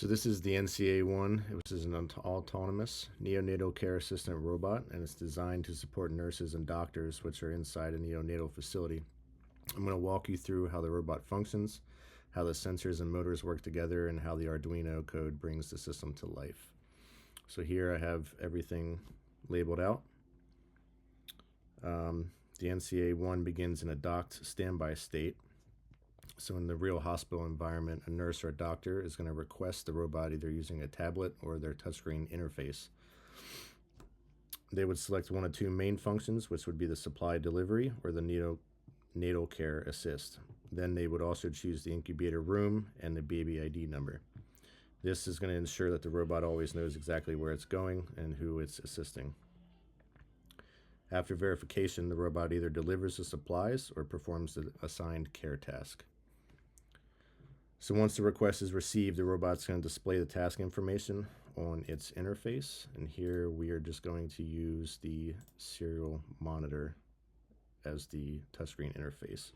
So this is the NCA one, which is an autonomous neonatal care assistant robot, and it's designed to support nurses and doctors which are inside a neonatal facility. I'm going to walk you through how the robot functions, how the sensors and motors work together, and how the Arduino code brings the system to life. So here I have everything labeled out. The NCA1 begins in a docked standby state. So in the real hospital environment, a nurse or a doctor is going to request the robot either using a tablet or their touchscreen interface. They would select one of two main functions, which would be the supply delivery or the neonatal care assist. Then they would also choose the incubator room and the baby ID number. This is going to ensure that the robot always knows exactly where it's going and who it's assisting. After verification, the robot either delivers the supplies or performs the assigned care task. So once the request is received, the robot's going to display the task information on its interface. And here we are just going to use the serial monitor as the touchscreen interface,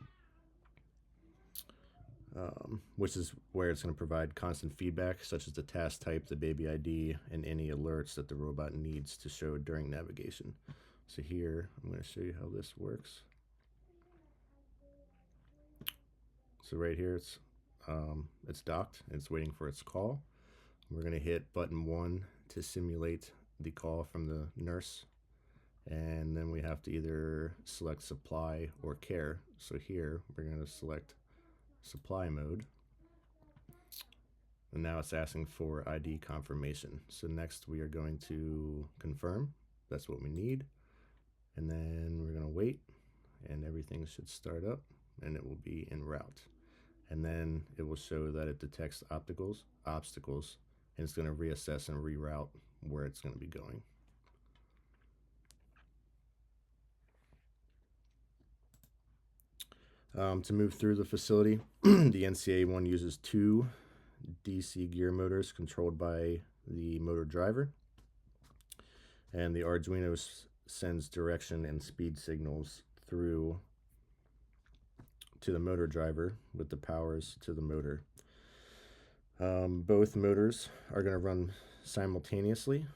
which is where it's going to provide constant feedback, such as the task type, the baby ID, and any alerts that the robot needs to show during navigation. So here, I'm going to show you how this works. So right here, it's docked, and it's waiting for its call. We're going to hit button 1 to simulate the call from the nurse. And then we have to either select supply or care. So here, we're going to select supply mode. And now it's asking for ID confirmation. So next we are going to confirm. That's what we need. And then we're going to wait, and everything should start up, and it will be en route. And then it will show that it detects obstacles, and it's going to reassess and reroute where it's going to be going. To move through the facility, the NCA1 uses 2 DC gear motors controlled by the motor driver, and the Arduino sends direction and speed signals through to the motor driver with the powers to the motor. Both motors are going to run simultaneously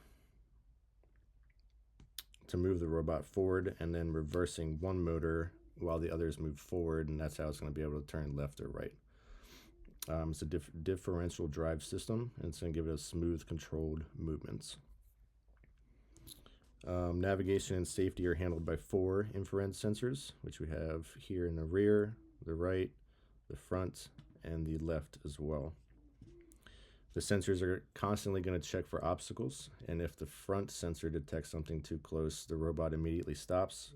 to move the robot forward, and then reversing one motor while the others move forward, and that's how it's going to be able to turn left or right. It's a differential drive system, and it's going to give it a smooth, controlled movements. Navigation and safety are handled by 4 infrared sensors, which we have here in the rear, the right, the front, and the left as well. The sensors are constantly going to check for obstacles, and if the front sensor detects something too close, the robot immediately stops,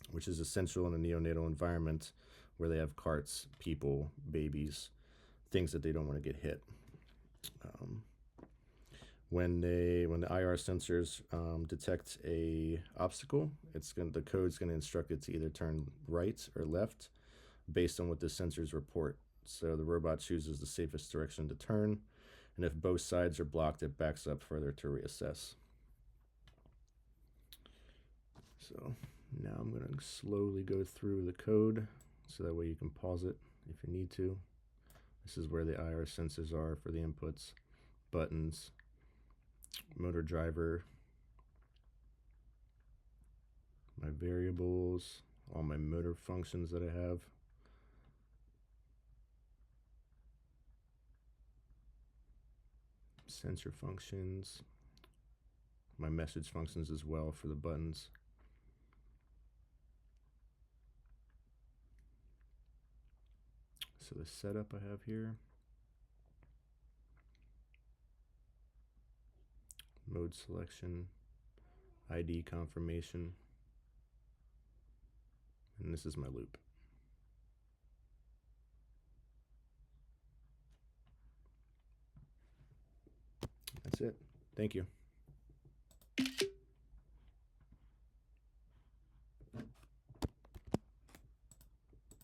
which is essential in a neonatal environment where they have carts, people, babies, things that they don't want to get hit. When the IR sensors detect a obstacle, the code's going to instruct it to either turn right or left based on what the sensors report. So the robot chooses the safest direction to turn, and if both sides are blocked, it backs up further to reassess. So now I'm going to slowly go through the code so that way you can pause it if you need to. This is where the IR sensors are for the inputs, buttons, motor driver, my variables, all my motor functions that I have. Sensor functions, my message functions as well for the buttons. So the setup I have here, mode selection, ID confirmation, and this is my loop. That's it. Thank you.